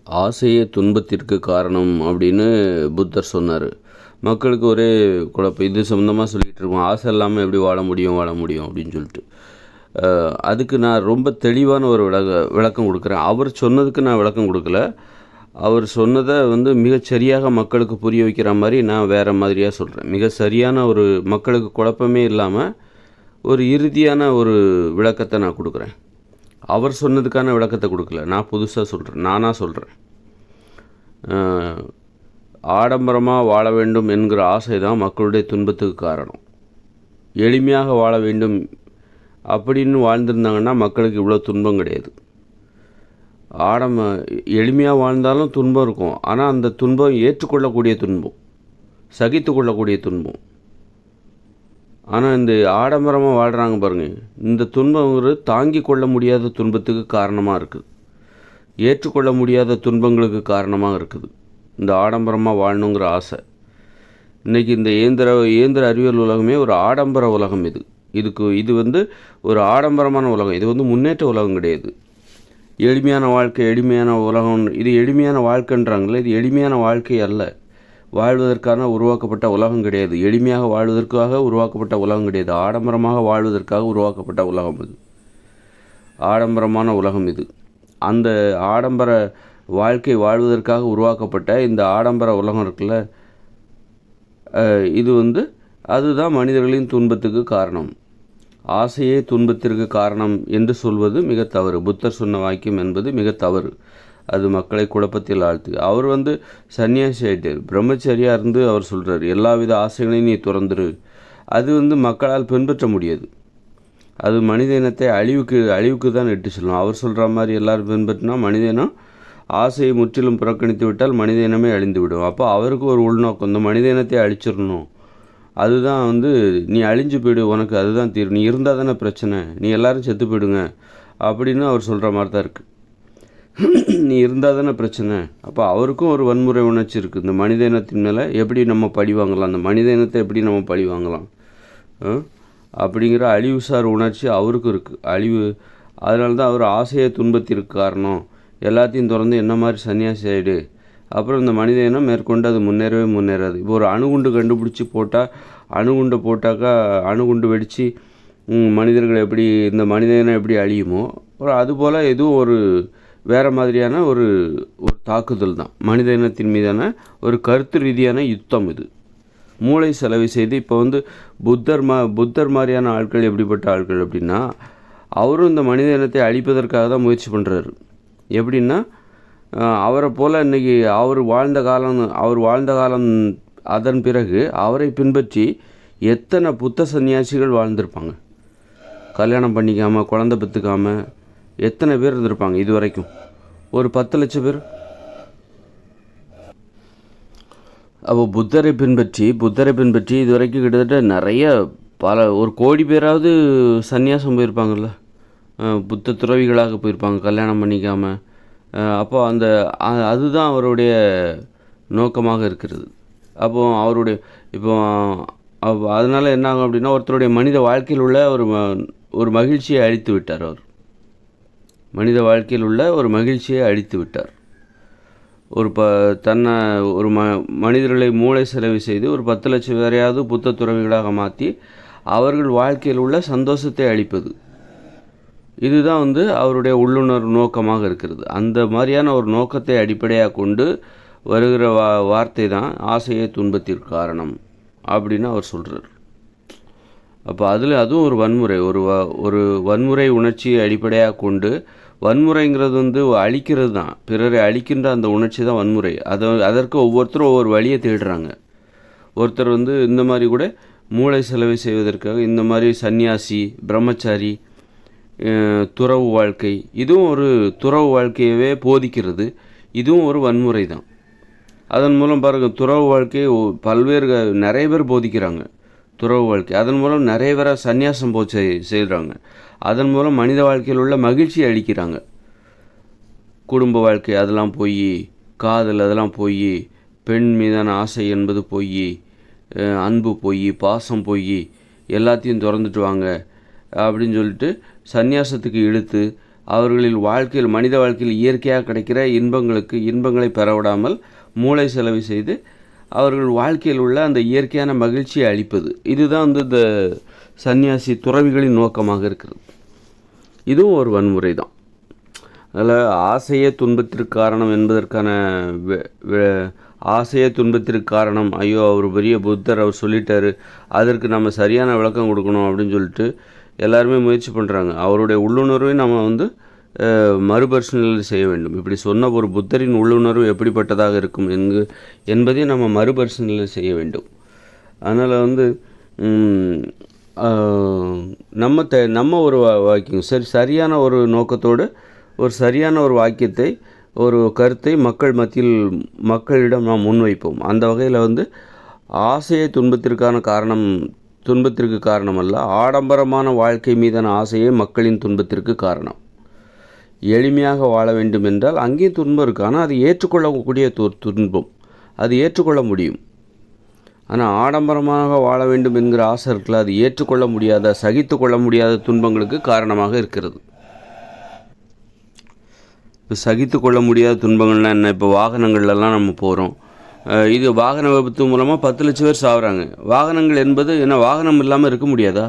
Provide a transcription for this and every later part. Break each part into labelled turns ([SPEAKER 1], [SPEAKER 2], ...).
[SPEAKER 1] ஆசையே துன்பத்திற்கு காரணம் அப்படின்னு புத்தர் சொன்னார். மக்களுக்கு ஒரே குழப்பம். இது சம்மந்தமாக சொல்லிகிட்டு இருக்கோம், ஆசை இல்லாமல் எப்படி வாழ முடியும் அப்படின்னு சொல்லிட்டு. அதுக்கு நான் ரொம்ப தெளிவான ஒரு விளக்கம் கொடுக்குறேன். அவர் சொன்னதுக்கு நான் விளக்கம் கொடுக்கல. அவர் சொன்னதை மிகச்சரியாக மக்களுக்கு புரிய வைக்கிற மாதிரி நான் வேறு மாதிரியாக சொல்கிறேன். மிக சரியான ஒரு மக்களுக்கு குழப்பமே இல்லாமல் ஒரு இறுதியான ஒரு விளக்கத்தை நான் கொடுக்குறேன். அவர் சொன்னதுக்கான விளக்கத்தை கொடுக்கல, நான் புதுசாக சொல்கிறேன், நானாக சொல்கிறேன். ஆடம்பரமாக வாழ வேண்டும் என்கிற ஆசை தான் மக்களுடைய துன்பத்துக்கு காரணம். எளிமையாக வாழ வேண்டும் அப்படின்னு வாழ்ந்திருந்தாங்கன்னா மக்களுக்கு இவ்வளோ துன்பம் கிடையாது. எளிமையாக வாழ்ந்தாலும் துன்பம் இருக்கும், ஆனால் அந்த துன்பம் ஏற்றுக்கொள்ளக்கூடிய துன்பம், சகித்து கொள்ளக்கூடிய துன்பம். ஆனால் இந்த ஆடம்பரமாக வாழ்கிறாங்க பாருங்கள், இந்த துன்பங்கிறது தாங்கி கொள்ள முடியாத துன்பத்துக்கு காரணமாக இருக்குது, ஏற்றுக்கொள்ள முடியாத துன்பங்களுக்கு காரணமாக இருக்குது இந்த ஆடம்பரமாக வாழணுங்கிற ஆசை. இன்றைக்கி இந்த இயந்திர அறிவியல் உலகமே ஒரு ஆடம்பர உலகம். இது ஒரு ஆடம்பரமான உலகம். இது முன்னேற்ற உலகம் கிடையாது. எளிமையான வாழ்க்கை, எளிமையான உலகம். இது எளிமையான வாழ்க்கைன்றாங்களே, இது எளிமையான வாழ்க்கை அல்ல. வாழ்வதற்கான உருவாக்கப்பட்ட உலகம் கிடையாது. எளிமையாக வாழ்வதற்காக உருவாக்கப்பட்ட உலகம் கிடையாது. ஆடம்பரமாக வாழ்வதற்காக உருவாக்கப்பட்ட உலகம் இது. ஆடம்பரமான உலகம் இது. அந்த ஆடம்பர வாழ்க்கை வாழ்வதற்காக உருவாக்கப்பட்ட இந்த ஆடம்பர உலகம் இருக்குல்ல, இது அதுதான் மனிதர்களின் துன்பத்துக்கு காரணம். ஆசையே துன்பத்திற்கு காரணம் என்று சொல்வது மிக தவறு. புத்தர் சொன்ன வாக்கியம் என்பது மிக தவறு. அது மக்களை குழப்பத்தில் ஆழ்த்து. அவர் சன்னியாசி ஆகிட்டு பிரம்மச்சரியாக இருந்து அவர் சொல்கிறார், எல்லாவித ஆசைகளையும் நீ துறந்துரு. அது மக்களால் பின்பற்ற முடியாது. அது மனித இனத்தை அழிவுக்கு தான் இட்டு செல்லும். அவர் சொல்கிற மாதிரி எல்லோரும் பின்பற்றினா மனித இனம் ஆசையை முற்றிலும் புறக்கணித்து விட்டால் மனித இனமே அழிந்து விடும். அப்போ அவருக்கு ஒரு உள்நோக்கம், இந்த மனித இனத்தை அழிச்சிடணும். அதுதான் நீ அழிஞ்சு போயிடு, உனக்கு அதுதான் தீர்வு, நீ இருந்தால் தானே பிரச்சனை, நீ எல்லோரும் செத்து போயிடுங்க அப்படின்னு அவர் சொல்கிற மாதிரி தான் இருக்குது. நீ இருந்தால் தானே பிரச்சனை. அப்போ அவருக்கும் ஒரு வன்முறை உணர்ச்சி இருக்குது. இந்த மனித இனத்தின் மேலே எப்படி நம்ம பழி வாங்கலாம், அந்த மனித இனத்தை எப்படி நம்ம பழி வாங்கலாம் அப்படிங்கிற அழிவுசார் உணர்ச்சி அவருக்கும் இருக்குது. அதனால தான் அவர் ஆசையை துன்பத்திற்கு காரணம், எல்லாத்தையும் திறந்து என்ன மாதிரி சன்னியாசி ஆகிடு, அப்புறம் இந்த மனித இனம் மேற்கொண்டு அது முன்னேறாது. இப்போ ஒரு அணுகுண்டு கண்டுபிடிச்சி போட்டால், அணுகுண்டை போட்டாக்கா அணுகுண்டு வெடித்து மனிதர்கள் எப்படி, இந்த மனித இனம் எப்படி அழியுமோ, அதுபோல் எதுவும் ஒரு வேறு மாதிரியான ஒரு தாக்குதல் தான் மனித இனத்தின் மீதான ஒரு கருத்து ரீதியான யுத்தம். இது மூளை செலவு செய்து. இப்போ புத்தர் மாதிரியான ஆட்கள் எப்படிப்பட்ட ஆட்கள் அப்படின்னா, அவரும் இந்த மனித இனத்தை அழிப்பதற்காக தான் முயற்சி பண்ணுறாரு. எப்படின்னா, அவரை போல் இன்றைக்கி அவர் வாழ்ந்த காலம் அதன் பிறகு அவரை பின்பற்றி எத்தனை புத்த சன்னியாசிகள் வாழ்ந்திருப்பாங்க. கல்யாணம் பண்ணிக்காமல், குழந்தை பெற்றுக்காமல் எத்தனை பேர் இருந்திருப்பாங்க இது வரைக்கும்? ஒரு 10 லட்சம் பேர். அப்போ புத்தரை பின்பற்றி இது வரைக்கும் கிட்டத்தட்ட நிறைய ஒரு கோடி பேராவது சன்னியாசம் போயிருப்பாங்கள்ல, புத்த துறவிகளாக போயிருப்பாங்க கல்யாணம் பண்ணிக்காமல். அப்போ அதுதான் அவருடைய நோக்கமாக இருக்கிறது. அப்போது அதனால் என்ன ஆகும் அப்படின்னா, ஒருத்தருடைய மனித வாழ்க்கையில் உள்ள ஒரு மகிழ்ச்சியை அழித்து விட்டார். அவர் மனித வாழ்க்கையில் உள்ள ஒரு மகிழ்ச்சியை அழித்து விட்டார். ஒரு மனிதர்களை மூளை செலவு செய்து ஒரு 10 லட்சம் பேரையாவது புத்த துறவிகளாக மாற்றி அவர்கள் வாழ்க்கையில் உள்ள சந்தோஷத்தை அளிப்பது, இதுதான் அவருடைய உள்ளுணர்வு நோக்கமாக இருக்கிறது. அந்த மாதிரியான ஒரு நோக்கத்தை அடிப்படையாக கொண்டு வருகிற வார்த்தை தான் ஆசையே துன்பத்திற்கு காரணம் அப்படின்னு அவர் சொல்கிறார். அப்போ அதுவும் ஒரு வன்முறை, ஒரு வன்முறை உணர்ச்சியை அடிப்படையாக கொண்டு, வன்முறைங்கிறது அழிக்கிறது தான், பிறரை அழிக்கின்ற அந்த உணர்ச்சி தான் வன்முறை. அதற்கு ஒவ்வொருத்தரும் ஒவ்வொரு வழியை தேடுறாங்க. ஒருத்தர் இந்த மாதிரி கூட மூளை செலவை செய்வதற்காக இந்த மாதிரி சன்னியாசி, பிரம்மச்சாரி, துறவு வாழ்க்கை, இதுவும் ஒரு துறவு வாழ்க்கையவே போதிக்கிறது. இதுவும் ஒரு வன்முறை தான். அதன் மூலம் பாருங்கள், துறவு வாழ்க்கையை நிறைய பேர் போதிக்கிறாங்க துறவு வாழ்க்கை. அதன் மூலம் நிறைய பேரை சன்னியாசம் செய்கிறாங்க. அதன் மூலம் மனித வாழ்க்கையில் உள்ள மகிழ்ச்சியை அளிக்கிறாங்க. குடும்ப வாழ்க்கை அதெல்லாம் போய், காதல் அதெல்லாம் போய், பெண் மீதான ஆசை என்பது போய், அன்பு போய், பாசம் போய், எல்லாத்தையும் திறந்துட்டு வாங்க அப்படின்னு சொல்லிட்டு சந்நியாசத்துக்கு இழுத்து அவர்களின் வாழ்க்கையில் மனித வாழ்க்கையில் இயற்கையாக கிடைக்கிற இன்பங்களை பெறவிடாமல் மூளை செலவு செய்து அவர்கள் வாழ்க்கையில் உள்ள அந்த இயற்கையான மகிழ்ச்சியை அளிப்பது. இதுதான் இந்த சன்னியாசி துறவிகளின் நோக்கமாக இருக்கிறது. இதுவும் ஒரு வன்முறை தான். அதில் ஆசையே துன்பத்திற்கு காரணம் என்பதற்கான ஆசையே துன்பத்திற்கு காரணம், ஐயோ அவர் பெரிய புத்தர், அவர் சொல்லிட்டாரு, அதற்கு நம்ம சரியான விளக்கம் கொடுக்கணும் அப்படின்னு சொல்லிட்டு எல்லாருமே முயற்சி பண்ணுறாங்க. அவருடைய உள்ளுணர்வை நம்ம மறுபரிசீலனை செய்ய வேண்டும். இப்படி சொன்ன ஒரு புத்தரின் உள்ளுணர்வு எப்படிப்பட்டதாக இருக்கும் என்பதை நம்ம மறுபரிசீலனை செய்ய வேண்டும். அதனால் நம்ம ஒரு வாக்கியம் சரியான ஒரு நோக்கத்தோடு ஒரு சரியான ஒரு வாக்கியத்தை, ஒரு கருத்தை மக்களிடம் நாம் முன்வைப்போம். அந்த வகையில் ஆசையை துன்பத்திற்கு காரணம் அல்ல, ஆடம்பரமான வாழ்க்கை மீதான ஆசையே மக்களின் துன்பத்திற்கு காரணம். எளிமையாக வாழ வேண்டும் என்றால் அங்கேயும் துன்பம் இருக்குது, ஆனால் அது ஏற்றுக்கொள்ளக்கூடிய துன்பம், அது ஏற்றுக்கொள்ள முடியும். ஆனால் ஆடம்பரமாக வாழ வேண்டும் என்கிற ஆசை இருக்குல்ல, அது ஏற்றுக்கொள்ள முடியாத, சகித்து கொள்ள முடியாத துன்பங்களுக்கு காரணமாக இருக்கிறது. இப்போ சகித்து கொள்ள முடியாத துன்பங்கள்லாம் என்ன? இப்போ வாகனங்கள்லாம் நம்ம போகிறோம், இது வாகன விபத்து மூலமாக 10 லட்சம் பேர் சாகுறாங்க. வாகனங்கள் என்பது என்ன, வாகனம் இல்லாமல் இருக்க முடியாதா?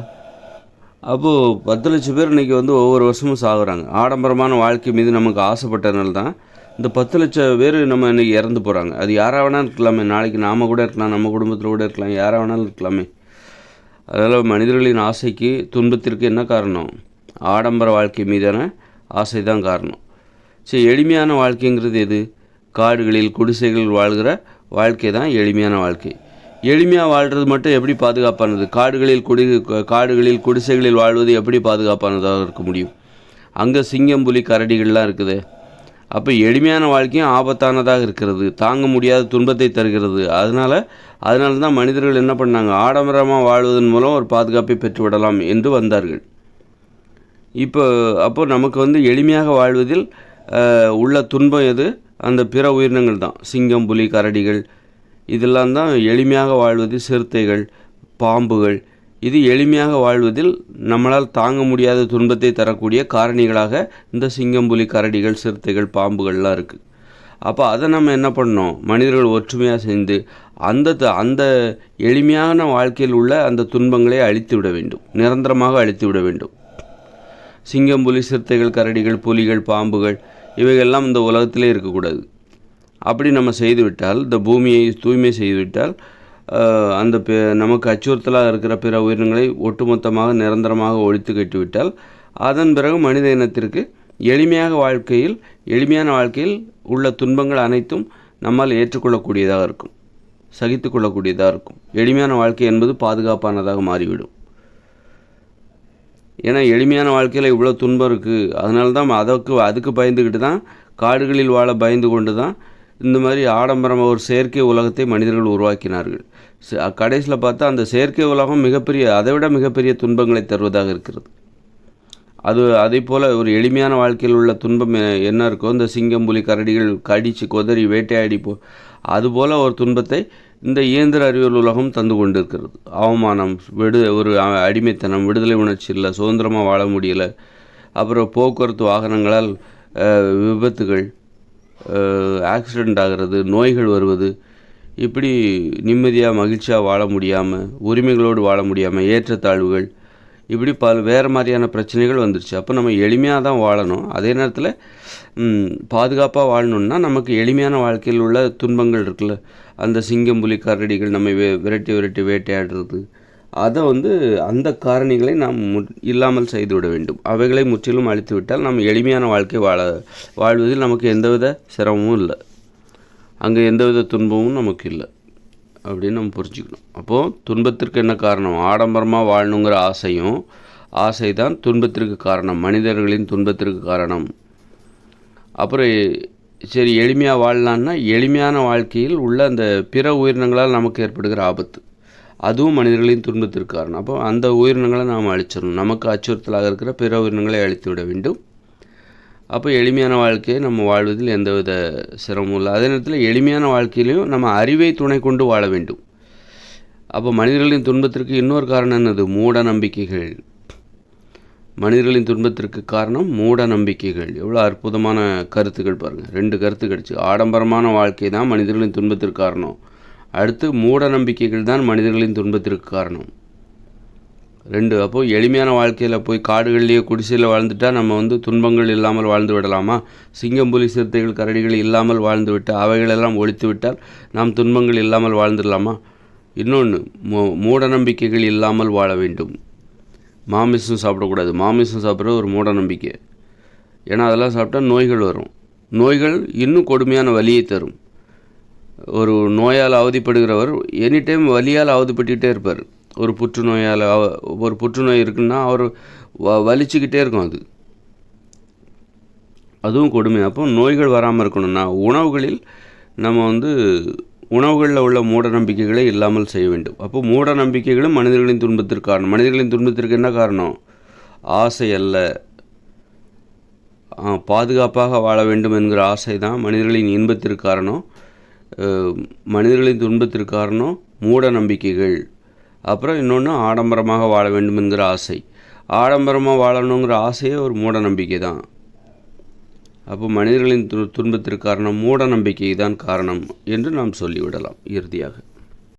[SPEAKER 1] அப்போது 10 லட்சம் பேர் இன்றைக்கி ஒவ்வொரு வருஷமும் சாகுறாங்க. ஆடம்பரமான வாழ்க்கை மீது நமக்கு ஆசைப்பட்டதுனால தான் இந்த 10 லட்சம் பேர் நம்ம இன்றைக்கி இறந்து போகிறாங்க. அது யாராக வேணாலும் இருக்கலாமே, நாளைக்கு நாம் கூட இருக்கலாம், நம்ம குடும்பத்தில் கூட இருக்கலாம், யாராக வேணாலும் இருக்கலாமே. அதனால் மனிதர்களின் ஆசைக்கு துன்பத்திற்கு என்ன காரணம்? ஆடம்பர வாழ்க்கை மீதான ஆசை தான் காரணம். சரி, எளிமையான வாழ்க்கைங்கிறது எது? காடுகளில் குடிசைகள் வாழ்கிற வாழ்க்கை தான் எளிமையான வாழ்க்கை. எளிமையாக வாழ்கிறது மட்டும் எப்படி பாதுகாப்பானது? காடுகளில் குடிசைகளில் வாழ்வது எப்படி பாதுகாப்பானதாக இருக்க முடியும்? அங்கே சிங்கம், புலி, கரடிகள்லாம் இருக்குது. அப்போ எளிமையான வாழ்க்கையும் ஆபத்தானதாக இருக்கிறது, தாங்க முடியாத துன்பத்தை தருகிறது. அதனால தான் மனிதர்கள் என்ன பண்ணாங்க, ஆடம்பரமாக வாழ்வதன் மூலம் ஒரு பாதுகாப்பை பெற்றுவிடலாம் என்று வந்தார்கள். அப்போ நமக்கு எளிமையாக வாழ்வதில் உள்ள துன்பம் எது? அந்த பிற உயிரினங்கள் தான். சிங்கம், புலி, கரடிகள் இதெல்லாம் தான் எளிமையாக வாழ்வது. சிறுத்தைகள், பாம்புகள், இது எளிமையாக வாழ்வதில் நம்மளால் தாங்க முடியாத துன்பத்தை தரக்கூடிய காரணிகளாக இந்த சிங்கம், புலி, கரடிகள், சிறுத்தைகள், பாம்புகள்லாம் இருக்குது. அப்போ அதை நம்ம என்ன பண்ணோம்? மனிதர்கள் ஒற்றுமையாக சேர்ந்து அந்த எளிமையான வாழ்க்கையில் உள்ள அந்த துன்பங்களை அழித்து விட வேண்டும், நிரந்தரமாக அழித்து விட வேண்டும். சிங்கம், புலி, சிறுத்தைகள், கரடிகள், புலிகள், பாம்புகள் இவைகள்லாம் இந்த உலகத்திலே இருக்கக்கூடாது. அப்படி நம்ம செய்துவிட்டால், இந்த பூமியை தூய்மை செய்துவிட்டால், நமக்கு அச்சுறுத்தலாக இருக்கிற பிற உயிரினங்களை ஒட்டுமொத்தமாக நிரந்தரமாக ஒழித்து கட்டிவிட்டால், அதன் பிறகு மனித இனத்திற்கு எளிமையான வாழ்க்கையில் உள்ள துன்பங்கள் அனைத்தும் நம்மால் ஏற்றுக்கொள்ளக்கூடியதாக இருக்கும், சகித்து கொள்ளக்கூடியதாக இருக்கும். எளிமையான வாழ்க்கை என்பது பாதுகாப்பானதாக மாறிவிடும். ஏன்னா எளிமையான வாழ்க்கையில் இவ்வளோ துன்பம் இருக்குது. அதனால தான் அதுக்கு பயந்துக்கிட்டு தான், காடுகளில் வாழ பயந்து கொண்டு தான் இந்த மாதிரி ஆடம்பரமாக ஒரு செயற்கை உலகத்தை மனிதர்கள் உருவாக்கினார்கள். கடைசியில் பார்த்தா அந்த செயற்கை உலகம் அதைவிட மிகப்பெரிய துன்பங்களை தருவதாக இருக்கிறது. அதே போல் ஒரு எளிமையான வாழ்க்கையில் உள்ள துன்பம் என்ன இருக்கோ, இந்த சிங்கம், புலி, கரடிகள் கடித்து கொதறி வேட்டையாடி அதுபோல் ஒரு துன்பத்தை இந்த இயந்திர அறிவியல் உலகம் தந்து கொண்டிருக்கிறது. அவமானம், ஒரு அடிமைத்தனம், விடுதலை உணர்ச்சி இல்லை, சுதந்திரமாக வாழ முடியலை. அப்புறம் போக்குவரத்து வாகனங்களால் விபத்துகள், ஆக்சிடெண்ட் ஆகிறது, நோய்கள் வருவது, இப்படி நிம்மதியாக மகிழ்ச்சியாக வாழ முடியாமல், உரிமைகளோடு வாழ முடியாமல், ஏற்றத்தாழ்வுகள், இப்படி வேறு மாதிரியான பிரச்சனைகள் வந்துருச்சு. அப்போ நம்ம எளிமையாக தான் வாழணும். அதே நேரத்தில் பாதுகாப்பாக வாழணுன்னா நமக்கு எளிமையான வாழ்க்கையில் உள்ள துன்பங்கள் இருக்குல்ல, அந்த சிங்கம், புலி, கரடிகள் நம்மை விரட்டி வேட்டையாடுறது, அதை அந்த காரணிகளை நாம் இல்லாமல் செய்துவிட வேண்டும். அவைகளை முற்றிலும் அழித்து விட்டால் நம்ம எளிமையான வாழ்க்கை வாழ்வதில் நமக்கு எந்தவித சிரமமும் இல்லை, அங்கே எந்தவித துன்பமும் நமக்கு இல்லை அப்படின்னு நம்ம புரிஞ்சுக்கணும். அப்போது துன்பத்திற்கு என்ன காரணம்? ஆடம்பரமாக வாழணுங்கிற ஆசை தான் துன்பத்திற்கு காரணம், மனிதர்களின் துன்பத்திற்கு காரணம். அப்புறம் சரி, எளிமையாக வாழலான்னா எளிமையான வாழ்க்கையில் உள்ள அந்த பிற உயிரினங்களால் நமக்கு ஏற்படுகிற ஆபத்து, அதுவும் மனிதர்களின் துன்பத்திற்கு காரணம். அப்போ அந்த உயிரினங்களை நாம் அழிச்சிடணும், நமக்கு அச்சுறுத்தலாக இருக்கிற பிற உயிரினங்களை அழித்து விட வேண்டும். அப்போ எளிமையான வாழ்க்கையை நம்ம வாழ்வதில் எந்தவித சிரமமும் இல்லை. அதே நேரத்தில் எளிமையான வாழ்க்கையிலையும் நம்ம அறிவை துணை கொண்டு வாழ வேண்டும். அப்போ மனிதர்களின் துன்பத்திற்கு இன்னொரு காரணம் என்னது? மூட நம்பிக்கைகள். மனிதர்களின் துன்பத்திற்கு காரணம் மூட நம்பிக்கைகள். எவ்வளோ அற்புதமான கருத்துக்கள் பாருங்கள். 2 கருத்து கிடச்சி. ஆடம்பரமான வாழ்க்கை தான் மனிதர்களின் துன்பத்திற்கு காரணம். அடுத்து மூட நம்பிக்கைகள் தான் மனிதர்களின் துன்பத்திற்கு காரணம். 2. அப்போது எளிமையான வாழ்க்கையில் போய் காடுகள்லேயே குடிசையில் வாழ்ந்துட்டா நம்ம துன்பங்கள் இல்லாமல் வாழ்ந்து விடலாமா? சிங்கம், புலி, சிறுத்தைகள், கரடிகள் இல்லாமல் வாழ்ந்து விட்டால், அவைகளெல்லாம் ஒழித்து விட்டால் நாம் துன்பங்கள் இல்லாமல் வாழ்ந்துடலாமா? இன்னொன்று, மூட நம்பிக்கைகள் இல்லாமல் வாழ வேண்டும். மாமிசம் சாப்பிடக்கூடாது. மாமிசம் சாப்பிட்றது ஒரு மூட நம்பிக்கை. ஏன்னா அதெல்லாம் சாப்பிட்டா நோய்கள் வரும். நோய்கள் இன்னும் கொடுமையான வலியை தரும். ஒரு நோயால் அவதிப்படுகிறவர் எனி டைம் வலியால் அவதிப்பட்டுக்கிட்டே இருப்பார். ஒரு புற்றுநோய் இருக்குன்னா அவர் வலிச்சுக்கிட்டே இருக்கும். அதுவும் கொடுமை. அப்போ நோய்கள் வராமல் இருக்கணும்னா உணவுகளில் நம்ம உணவுகளில் உள்ள மூட நம்பிக்கைகளை இல்லாமல் செய்ய வேண்டும். அப்போ மூட நம்பிக்கைகளும் மனிதர்களின் துன்பத்திற்கு காரணம். மனிதர்களின் துன்பத்திற்கு என்ன காரணம்? ஆசை அல்ல, பாதுகாப்பாக வாழ வேண்டும் என்கிற ஆசை தான் மனிதர்களின் இன்பத்திற்கு காரணம். மனிதர்களின் துன்பத்திற்கு காரணம் மூட நம்பிக்கைகள். அப்புறம் இன்னொன்று, ஆடம்பரமாக வாழ வேண்டும் என்கிற ஆசை. ஆடம்பரமாக வாழணுங்கிற ஆசையே ஒரு மூட நம்பிக்கை தான். அப்போ மனிதர்களின் துன்பத்திற்கு காரணம் மூட நம்பிக்கை தான் காரணம் என்று நாம் சொல்லிவிடலாம் இறுதியாக.